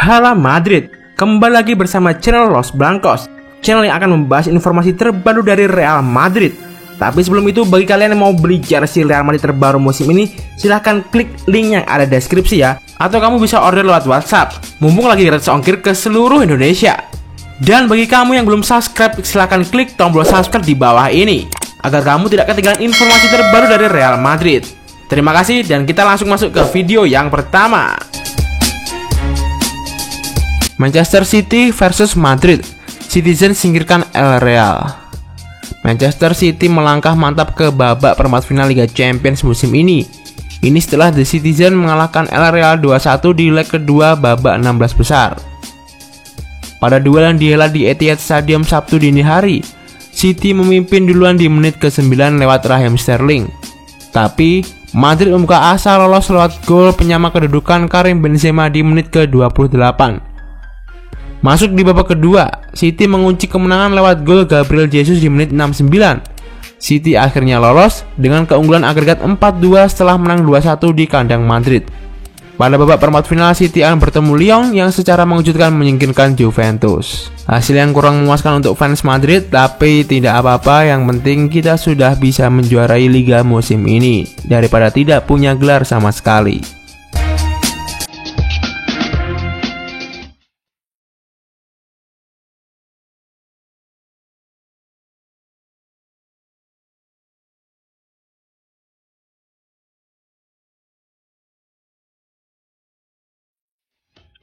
Hala Madrid, kembali lagi bersama channel Los Blancos, channel yang akan membahas informasi terbaru dari Real Madrid. Tapi sebelum itu, bagi kalian yang mau beli jersey Real Madrid terbaru musim ini, silahkan klik link yang ada di deskripsi ya. Atau kamu bisa order lewat WhatsApp, mumpung lagi gratis ongkir ke seluruh Indonesia. Dan bagi kamu yang belum subscribe, silahkan klik tombol subscribe di bawah ini, agar kamu tidak ketinggalan informasi terbaru dari Real Madrid. Terima kasih dan kita langsung masuk ke video yang pertama. Manchester City versus Madrid. Citizen singkirkan El Real. Manchester City melangkah mantap ke babak perempat final Liga Champions musim ini. Ini setelah The Citizen mengalahkan El Real 2-1 di leg kedua babak 16 besar. Pada duel yang dihelat di Etihad Stadium Sabtu dini hari, City memimpin duluan di menit ke-9 lewat Raheem Sterling. Tapi Madrid membuka asa lolos lewat gol penyama kedudukan Karim Benzema di menit ke-28. Masuk di babak kedua, City mengunci kemenangan lewat gol Gabriel Jesus di menit 69. City akhirnya lolos dengan keunggulan agregat 4-2 setelah menang 2-1 di kandang Madrid. Pada babak perempat final, City akan bertemu Lyon yang secara mengejutkan menyingkirkan Juventus. Hasil yang kurang memuaskan untuk fans Madrid, tapi tidak apa-apa, yang penting kita sudah bisa menjuarai Liga musim ini daripada tidak punya gelar sama sekali.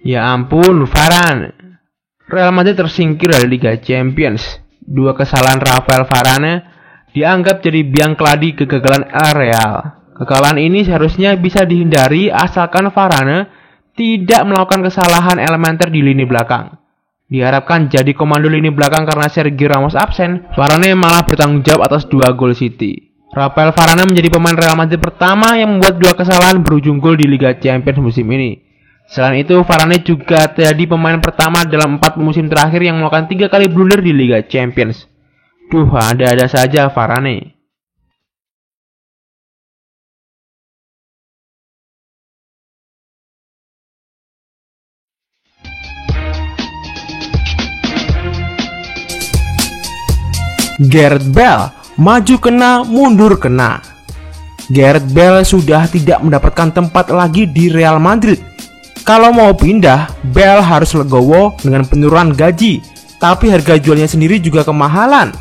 Ya ampun, Varane. Real Madrid tersingkir dari Liga Champions. Dua kesalahan Rafael Varane dianggap jadi biang keladi kegagalan El Real. Kekalahan ini seharusnya bisa dihindari asalkan Varane tidak melakukan kesalahan elementer di lini belakang. Diharapkan jadi komando lini belakang karena Sergio Ramos absen. Varane malah bertanggung jawab atas dua gol City. Rafael Varane menjadi pemain Real Madrid pertama yang membuat dua kesalahan berujung gol di Liga Champions musim ini. Selain itu, Varane juga jadi pemain pertama dalam 4 musim terakhir yang melakukan 3 kali blunder di Liga Champions. Ada-ada saja Varane. Gareth Bale, maju kena, mundur kena. Gareth Bale sudah tidak mendapatkan tempat lagi di Real Madrid. Kalau mau pindah, Bale harus legowo dengan penurunan gaji, tapi harga jualnya sendiri juga kemahalan.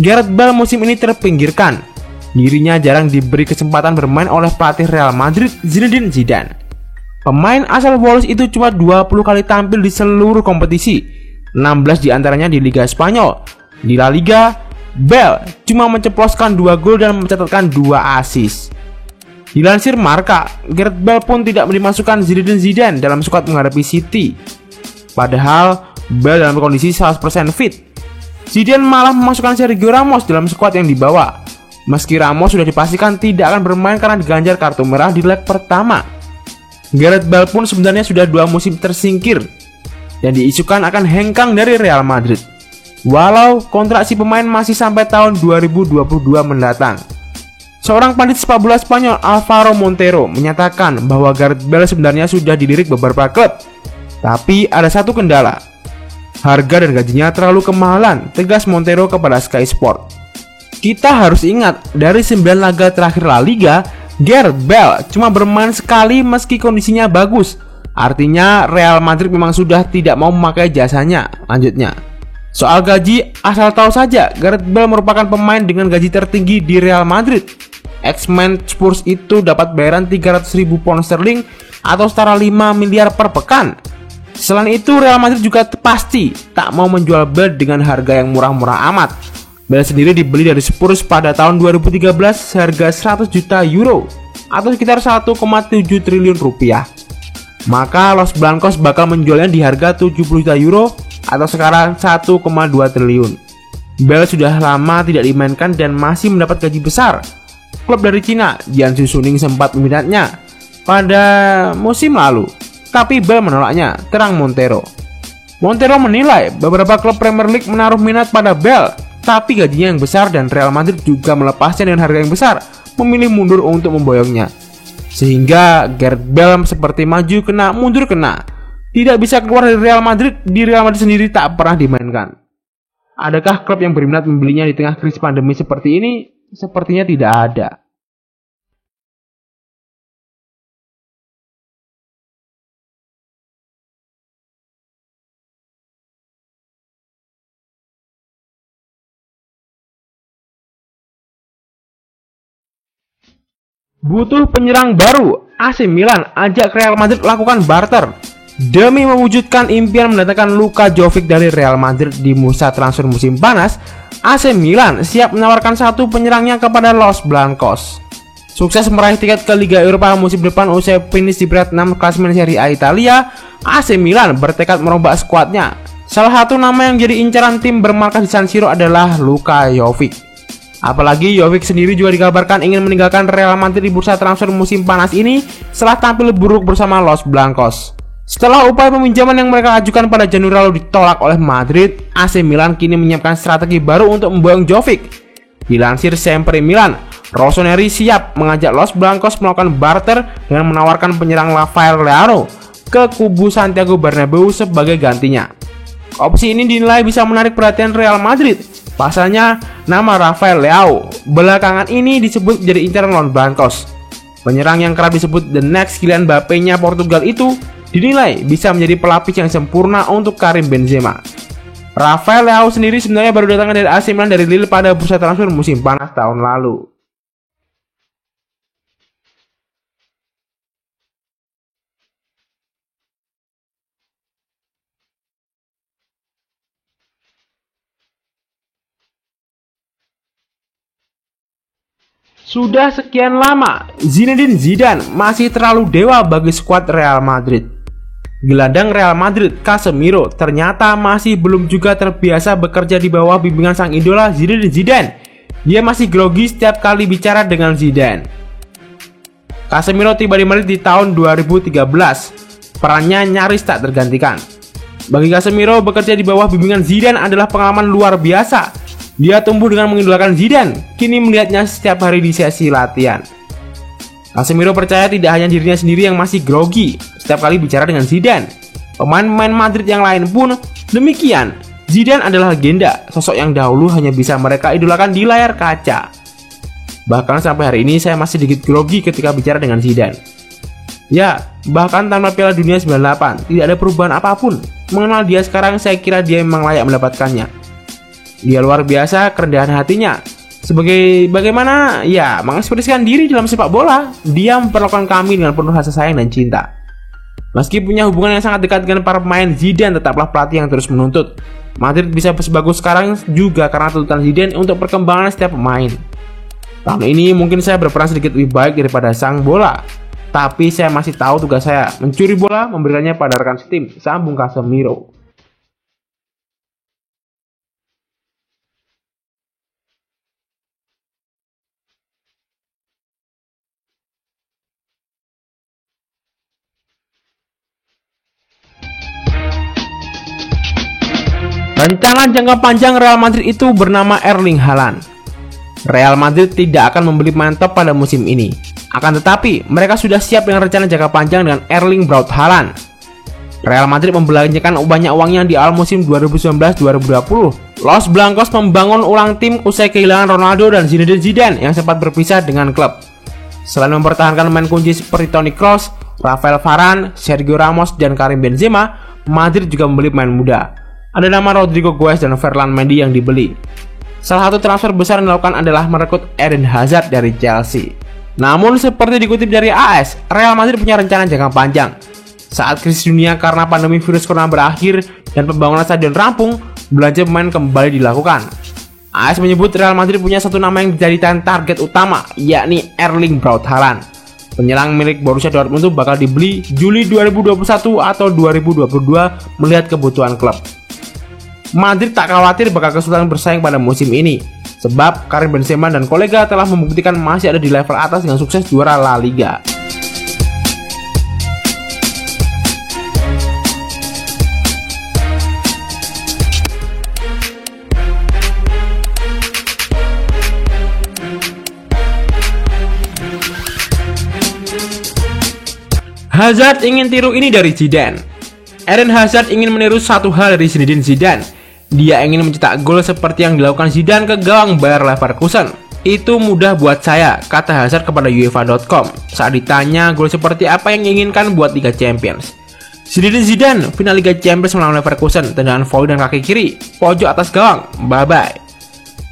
Gareth Bale musim ini terpinggirkan. Dirinya jarang diberi kesempatan bermain oleh pelatih Real Madrid Zinedine Zidane. Pemain asal Wales itu cuma 20 kali tampil di seluruh kompetisi, 16 diantaranya di Liga Spanyol. Di La Liga, Bale cuma menceploskan 2 gol dan mencatatkan 2 assist. Dilansir Marca, Gareth Bale pun tidak dimasukkan Zinedine Zidane dalam skuad menghadapi City. Padahal Bale dalam kondisi 100% fit. Zidane malah memasukkan Sergio Ramos dalam skuad yang dibawa, meski Ramos sudah dipastikan tidak akan bermain karena diganjar kartu merah di leg pertama. Gareth Bale pun sebenarnya sudah 2 musim tersingkir dan diisukan akan hengkang dari Real Madrid, walau kontrak si pemain masih sampai tahun 2022 mendatang. Seorang pandit sepak bola Spanyol, Alvaro Montero, menyatakan bahwa Gareth Bale sebenarnya sudah dilirik beberapa klub. Tapi ada satu kendala. Harga dan gajinya terlalu kemahalan, tegas Montero kepada Sky Sport. Kita harus ingat, dari 9 laga terakhir La Liga, Gareth Bale cuma bermain sekali meski kondisinya bagus. Artinya Real Madrid memang sudah tidak mau memakai jasanya, lanjutnya. Soal gaji, asal tahu saja, Gareth Bale merupakan pemain dengan gaji tertinggi di Real Madrid. Ex-man Spurs itu dapat bayaran 300.000 pound sterling atau setara 5 miliar per pekan. Selain itu, Real Madrid juga pasti tak mau menjual Bale dengan harga yang murah-murah amat. Bale sendiri dibeli dari Spurs pada tahun 2013 seharga 100 juta euro atau sekitar 1,7 triliun rupiah. Maka Los Blancos bakal menjualnya di harga 70 juta euro atau sekarang 1,2 triliun. Bale sudah lama tidak dimainkan dan masih mendapat gaji besar. Klub dari Cina, Jiangsu Suning, sempat meminatnya pada musim lalu, tapi Bale menolaknya, terang Montero. Montero menilai beberapa klub Premier League menaruh minat pada Bale, tapi gajinya yang besar dan Real Madrid juga melepasnya dengan harga yang besar, memilih mundur untuk memboyongnya. Sehingga Gareth Bale seperti maju kena, mundur kena. tidak bisa keluar dari Real Madrid, di Real Madrid sendiri tak pernah dimainkan. Adakah klub yang berminat membelinya di tengah krisis pandemi seperti ini? Sepertinya tidak ada. Butuh penyerang baru, AC Milan ajak Real Madrid lakukan barter. Demi mewujudkan impian mendatangkan Luka Jovic dari Real Madrid di bursa transfer musim panas, AC Milan siap menawarkan satu penyerangnya kepada Los Blancos. Sukses meraih tiket ke Liga Eropa musim depan usai finish di peringkat 6 klasemen Serie A Italia, AC Milan bertekad merombak skuadnya. Salah satu nama yang jadi incaran tim bermarkas di San Siro adalah Luka Jovic. Apalagi Jovic sendiri juga dikabarkan ingin meninggalkan Real Madrid di bursa transfer musim panas ini setelah tampil buruk bersama Los Blancos. Setelah upaya peminjaman yang mereka ajukan pada Januari lalu ditolak oleh Madrid, AC Milan kini menyiapkan strategi baru untuk memboyong Jovic. Dilansir Sempre Milan, Rossoneri siap mengajak Los Blancos melakukan barter dengan menawarkan penyerang Rafael Leao ke kubu Santiago Bernabeu sebagai gantinya. Opsi ini dinilai bisa menarik perhatian Real Madrid. Pasalnya, nama Rafael Leao belakangan ini disebut menjadi incaran Los Blancos. Penyerang yang kerap disebut the next Kylian Mbappe-nya Portugal itu dinilai bisa menjadi pelapis yang sempurna untuk Karim Benzema. Rafael Leao sendiri sebenarnya baru datang dari AC Milan dari Lille pada bursa transfer musim panas tahun lalu. Sudah sekian lama, Zinedine Zidane masih terlalu dewa bagi skuad Real Madrid. Gelandang Real Madrid, Casemiro, ternyata masih belum juga terbiasa bekerja di bawah bimbingan sang idola Zinedine Zidane. Dia masih grogi setiap kali bicara dengan Zidane. Casemiro tiba di Madrid di tahun 2013. Perannya nyaris tak tergantikan. Bagi Casemiro, bekerja di bawah bimbingan Zidane adalah pengalaman luar biasa. Dia tumbuh dengan mengidolakan Zidane, kini melihatnya setiap hari di sesi latihan. Casemiro percaya tidak hanya dirinya sendiri yang masih grogi setiap kali bicara dengan Zidane. Pemain-pemain Madrid yang lain pun demikian. Zidane adalah legenda, sosok yang dahulu hanya bisa mereka idolakan di layar kaca. Bahkan sampai hari ini saya masih sedikit grogi ketika bicara dengan Zidane. Ya, bahkan tanpa Piala Dunia 98, tidak ada perubahan apapun. Mengenal dia sekarang, saya kira dia memang layak mendapatkannya. Dia luar biasa kerendahan hatinya. Sebagai bagaimana ya mengekspresikan diri dalam sepak bola, dia memperlakukan kami dengan penuh rasa sayang dan cinta. Meski punya hubungan yang sangat dekat dengan para pemain, Zidane tetaplah pelatih yang terus menuntut. Madrid bisa sebagus sekarang juga karena tuntutan Zidane untuk perkembangan setiap pemain. Tahun ini mungkin saya berperan sedikit lebih baik daripada sang bola, tapi saya masih tahu tugas saya, mencuri bola, memberikannya pada rekan setim, sambung Casemiro. Rencana jangka panjang Real Madrid itu bernama Erling Haaland. Real Madrid tidak akan membeli pemain top pada musim ini. Akan tetapi, mereka sudah siap dengan rencana jangka panjang dengan Erling Braut Haaland. Real Madrid membelanjakan banyak uangnya di awal musim 2019-2020. Los Blancos membangun ulang tim usai kehilangan Ronaldo dan Zinedine Zidane yang sempat berpisah dengan klub. Selain mempertahankan pemain kunci seperti Toni Kroos, Rafael Varane, Sergio Ramos, dan Karim Benzema, Madrid juga membeli pemain muda. Ada nama Rodrigo Goes dan Ferland Mendy yang dibeli. Salah satu transfer besar yang dilakukan adalah merekrut Eden Hazard dari Chelsea. Namun seperti dikutip dari AS, Real Madrid punya rencana jangka panjang. Saat krisis dunia karena pandemi virus corona berakhir dan pembangunan stadion rampung, belanja pemain kembali dilakukan. AS menyebut Real Madrid punya satu nama yang dijadikan target utama, yakni Erling Braut Haaland. Penyerang milik Borussia Dortmund itu bakal dibeli Juli 2021 atau 2022 melihat kebutuhan klub. Madrid tak khawatir bakal kesulitan bersaing pada musim ini, sebab Karim Benzema dan kolega telah membuktikan masih ada di level atas dengan sukses juara La Liga. Hazard ingin tiru ini dari Zidane. Eden Hazard ingin meniru satu hal dari Zinedine Zidane. Dia ingin mencetak gol seperti yang dilakukan Zidane ke gawang Bayer Leverkusen. Itu mudah buat saya, kata Hazard kepada UEFA.com saat ditanya gol seperti apa yang diinginkan buat Liga Champions. Zinedine Zidane, final Liga Champions melawan Leverkusen, tendangan volley dan kaki kiri, pojok atas gawang, bye-bye.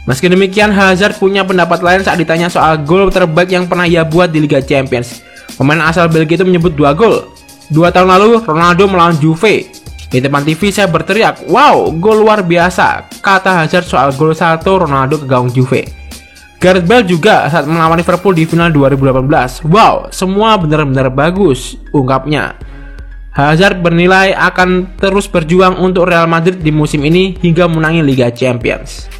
Meski demikian, Hazard punya pendapat lain saat ditanya soal gol terbaik yang pernah ia buat di Liga Champions. Pemain asal Belgia itu menyebut 2 gol. 2 tahun lalu, Ronaldo melawan Juve. Di depan TV saya berteriak, wow, gol luar biasa, kata Hazard soal gol salto Ronaldo ke gawang Juve. Gareth Bale juga saat melawan Liverpool di final 2018. Wow, semua benar-benar bagus, ungkapnya. Hazard bernilai akan terus berjuang untuk Real Madrid di musim ini hingga menangi Liga Champions.